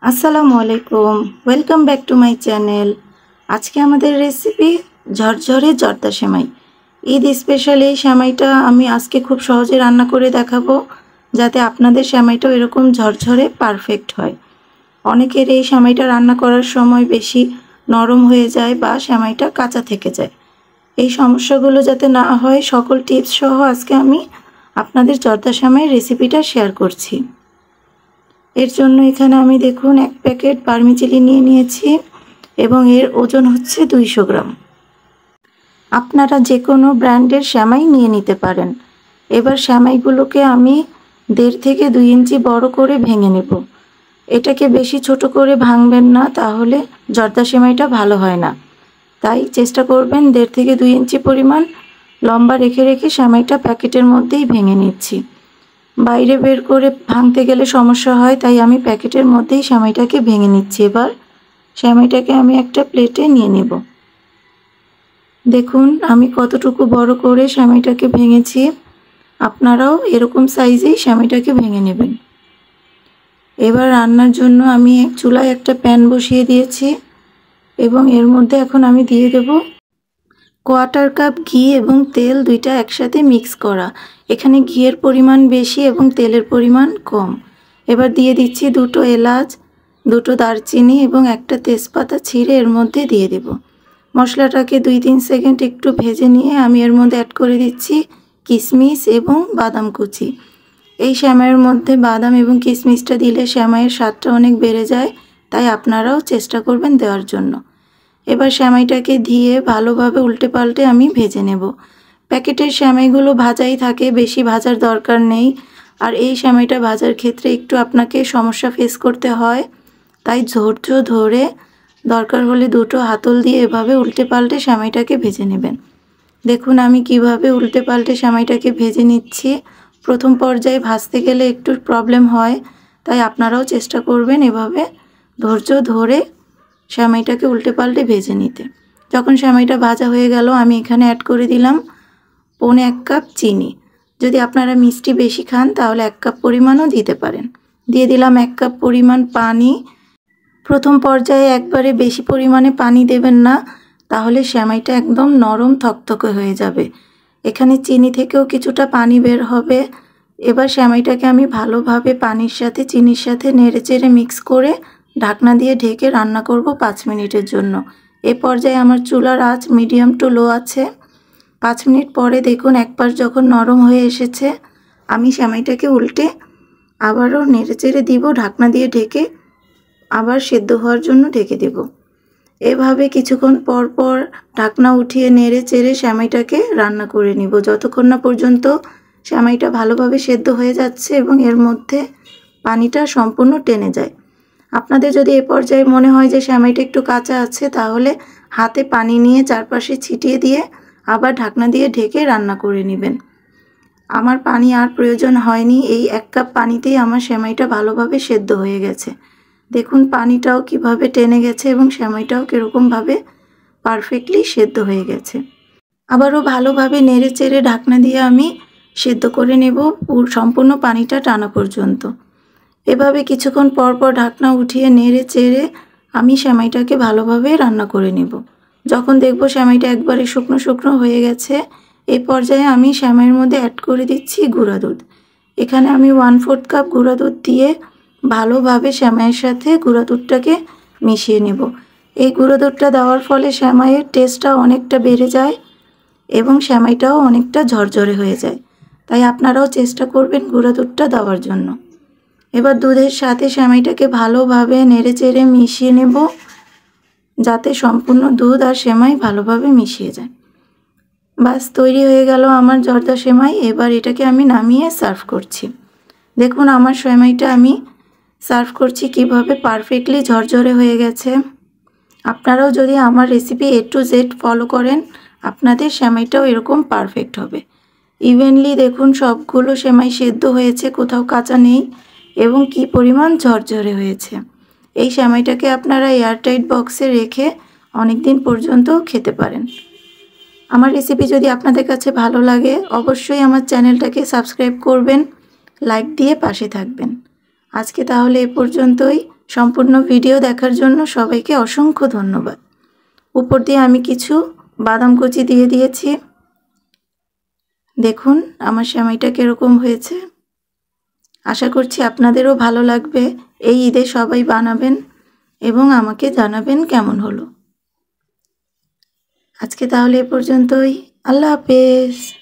আসসালামু আলাইকুম, welcome back to my channel. আজকে আমাদের রেসিপি ঝরঝরে জর্দা সেমাই। ঈদ স্পেশাল এই সেমাইটা আমি আজকে খুব সহজে রান্না করে দেখাবো, যাতে আপনাদের সেমাইটাও এরকম ঝরঝরে পারফেক্ট হয়। অনেকের এই সেমাইটা রান্না করার সময় বেশি নরম হয়ে যায় বা সেমাইটা কাঁচা থেকে যায়। এই সমস্যাগুলো যাতে না হয়, সকল টিপস সহ আজকে আমি আপনাদের জর্দা সেমাইয়ের রেসিপিটা শেয়ার করছি। এর জন্য এখানে আমি দেখুন 1 প্যাকেট ভার্মিসেলি নিয়ে নিয়েছি এবং এর ওজন হচ্ছে 200 গ্রাম। আপনারা যে কোনো ব্র্যান্ডের সেমাই নিয়ে নিতে পারেন। এবার সেমাইগুলোকে আমি 1.5 থেকে 2 ইঞ্চি বড় করে ভেঙে নেব। এটাকে বেশি ছোট করে ভাঙবেন না, তাহলে জর্দা সেমাইটা ভালো হয় না। তাই চেষ্টা করবেন 1.5 থেকে 2 ইঞ্চি পরিমাণ লম্বা রেখে রেখে সেমাইটা প্যাকেটের মধ্যেই ভেঙে নিচ্ছি। বাইরে বের করে ভাঙতে গেলে সমস্যা হয়, তাই আমি প্যাকেটের মধ্যেই সেমাইটাকে ভেঙে নিচ্ছি। এবার সেমাইটাকে আমি একটা প্লেটে নিয়ে নেব। দেখুন আমি কতটুকু বড় করে সেমাইটাকে ভেঙেছি। আপনারাও এরকম সাইজেই সেমাইটাকে ভেঙে নেবেন। এবার রান্নার জন্য আমি চুলায় একটা প্যান বসিয়ে দিয়েছি এবং এর মধ্যে এখন আমি দিয়ে দেব 1/4 কাপ ঘি এবং তেল, দুইটা একসাথে মিক্স করা। এখানে ঘিয়ের পরিমাণ বেশি এবং তেলের পরিমাণ কম। এবার দিয়ে দিচ্ছি 2টো এলাচ, 2টো দারচিনি এবং একটা তেজপাতা ছিঁড়ে এর মধ্যে দিয়ে দেব। মশলাটাকে 2-3 সেকেন্ড একটু ভেজে নিয়ে আমি এর মধ্যে অ্যাড করে দিচ্ছি কিশমিশ এবং বাদাম কুচি। এই সেমাইয়ের মধ্যে বাদাম এবং কিশমিশটা দিলে সেমাইয়ের স্বাদটা অনেক বেড়ে যায়, তাই আপনারাও চেষ্টা করবেন দেওয়ার জন্য। এবার সেমাইটাকে দিয়ে ভালোভাবে উল্টে পাল্টে আমি ভেজে নেব। প্যাকেটের সেমাইগুলো ভাজাই থাকে, বেশি ভাজার দরকার নেই। আর এই সেমাইটা ভাজার ক্ষেত্রে একটু আপনাকে সমস্যা ফেস করতে হয়, তাই ধৈর্য ধরে দরকার হলে 2টো হাতল দিয়ে এভাবে উল্টে পাল্টে সেমাইটাকে ভেজে নেবেন। দেখুন আমি কিভাবে উল্টে পাল্টে সেমাইটাকে ভেজে নিচ্ছি। প্রথম পর্যায়ে ভাজতে গেলে একটু প্রবলেম হয়, তাই আপনারাও চেষ্টা করবেন এভাবে ধৈর্য ধরে সেমাইটাকে উল্টে পাল্টে ভেজে নিতে। যখন সেমাইটা ভাজা হয়ে গেল, আমি এখানে অ্যাড করে দিলাম 1.25 কাপ চিনি। যদি আপনারা মিষ্টি বেশি খান তাহলে 1 কাপ পরিমাণও দিতে পারেন। দিয়ে দিলাম 1 কাপ পরিমাণ পানি। প্রথম পর্যায়ে একবারে বেশি পরিমাণে পানি দেবেন না, তাহলে সেমাইটা একদম নরম থকথকে হয়ে যাবে। এখানে চিনি থেকেও কিছুটা পানি বের হবে। এবার সেমাইটাকে আমি ভালোভাবে পানির সাথে চিনির সাথে নেড়েচেড়ে মিক্স করে ঢাকনা দিয়ে ঢেকে রান্না করব 5 মিনিটের জন্য। এ পর্যায়ে আমার চুলার আঁচ মিডিয়াম টু লো আছে। 5 মিনিট পরে দেখুন এক পাশ যখন নরম হয়ে এসেছে, আমি সেমাইটাকে উল্টে আবারও নেড়েচেড়ে দিব, ঢাকনা দিয়ে ঢেকে আবার সেদ্ধ হওয়ার জন্য ঢেকে দেব। এভাবে কিছুক্ষণ পর পর ঢাকনা উঠিয়ে নেড়ে চেড়ে সেমাইটাকে রান্না করে নিব, যতক্ষণ না পর্যন্ত সেমাইটা ভালোভাবে সেদ্ধ হয়ে যাচ্ছে এবং এর মধ্যে পানিটা সম্পূর্ণ টেনে যায়। আপনাদের যদি এ পর্যায়ে মনে হয় যে সেমাইটা একটু কাঁচা আছে, তাহলে হাতে পানি নিয়ে চারপাশে ছিটিয়ে দিয়ে আবার ঢাকনা দিয়ে ঢেকে রান্না করে নেবেন। আমার পানি আর প্রয়োজন হয়নি, এই 1 কাপ পানিতেই আমার সেমাইটা ভালোভাবে সেদ্ধ হয়ে গেছে। দেখুন পানিটাও কিভাবে টেনে গেছে এবং সেমাইটাও কীরকমভাবে পারফেক্টলি সেদ্ধ হয়ে গেছে। আবারও ভালোভাবে নেড়ে চেড়ে ঢাকনা দিয়ে আমি সেদ্ধ করে নেব সম্পূর্ণ পানিটা টানা পর্যন্ত। এভাবে কিছুক্ষণ পর পর ঢাকনা উঠিয়ে নেড়ে চেড়ে আমি সেমাইটাকে ভালোভাবে রান্না করে নেব। যখন দেখব সেমাইটা একবারে শুকনো শুকনো হয়ে গেছে, এই পর্যায়ে আমি সেমাইয়ের মধ্যে অ্যাড করে দিচ্ছি গুঁড়া দুধ। এখানে আমি 1/4 কাপ গুঁড়া দুধ দিয়ে ভালোভাবে সেমাইয়ের সাথে গুঁড়া দুধটাকে মিশিয়ে নেব। এই গুঁড়ো দুধটা দেওয়ার ফলে সেমাইয়ের টেস্টটা অনেকটা বেড়ে যায় এবং সেমাইটাও অনেকটা ঝরঝরে হয়ে যায়, তাই আপনারাও চেষ্টা করবেন গুঁড়া দুধটা দেওয়ার জন্য। এবার দুধের সাথে সেমাইটাকে ভালোভাবে নেড়েচেড়ে মিশিয়ে নেব, যাতে সম্পূর্ণ দুধ আর সেমাই ভালোভাবে মিশিয়ে যায়। বাস তৈরি হয়ে গেল আমার জর্দা সেমাই। এবার এটাকে আমি নামিয়ে সার্ভ করছি। দেখুন আমার সেমাইটা আমি সার্ভ করছি কিভাবে পারফেক্টলি ঝরঝরে হয়ে গেছে। আপনারাও যদি আমার recipe A to Z follow করেন, আপনাদের সেমাইটাও এরকম পারফেক্ট হবে। ইভেনলি দেখুন সবগুলো সেমাই সেদ্ধ হয়েছে, কোথাও কাঁচা নেই এবং কি পরিমাণ ঝরঝরে হয়েছে। এই সেমাইটাকে আপনারা এয়ারটাইট বক্সে রেখে অনেক দিন পর্যন্ত খেতে পারেন। আমার রেসিপি যদি আপনাদের কাছে ভালো লাগে, অবশ্যই আমার চ্যানেলটাকে সাবস্ক্রাইব করবেন, লাইক দিয়ে পাশে থাকবেন। আজকে তাহলে এ পর্যন্তই। সম্পূর্ণ ভিডিও দেখার জন্য সবাইকে অসংখ্য ধন্যবাদ। উপর দিয়ে আমি কিছু বাদাম কুচি দিয়ে দিয়েছি। দেখুন আমার সেমাইটা কীরকম হয়েছে। আশা করছি আপনাদেরও ভালো লাগবে। এই ঈদে সবাই বানাবেন এবং আমাকে জানাবেন কেমন হলো। আজকে তাহলে এ পর্যন্তই। আল্লাহ হাফেজ।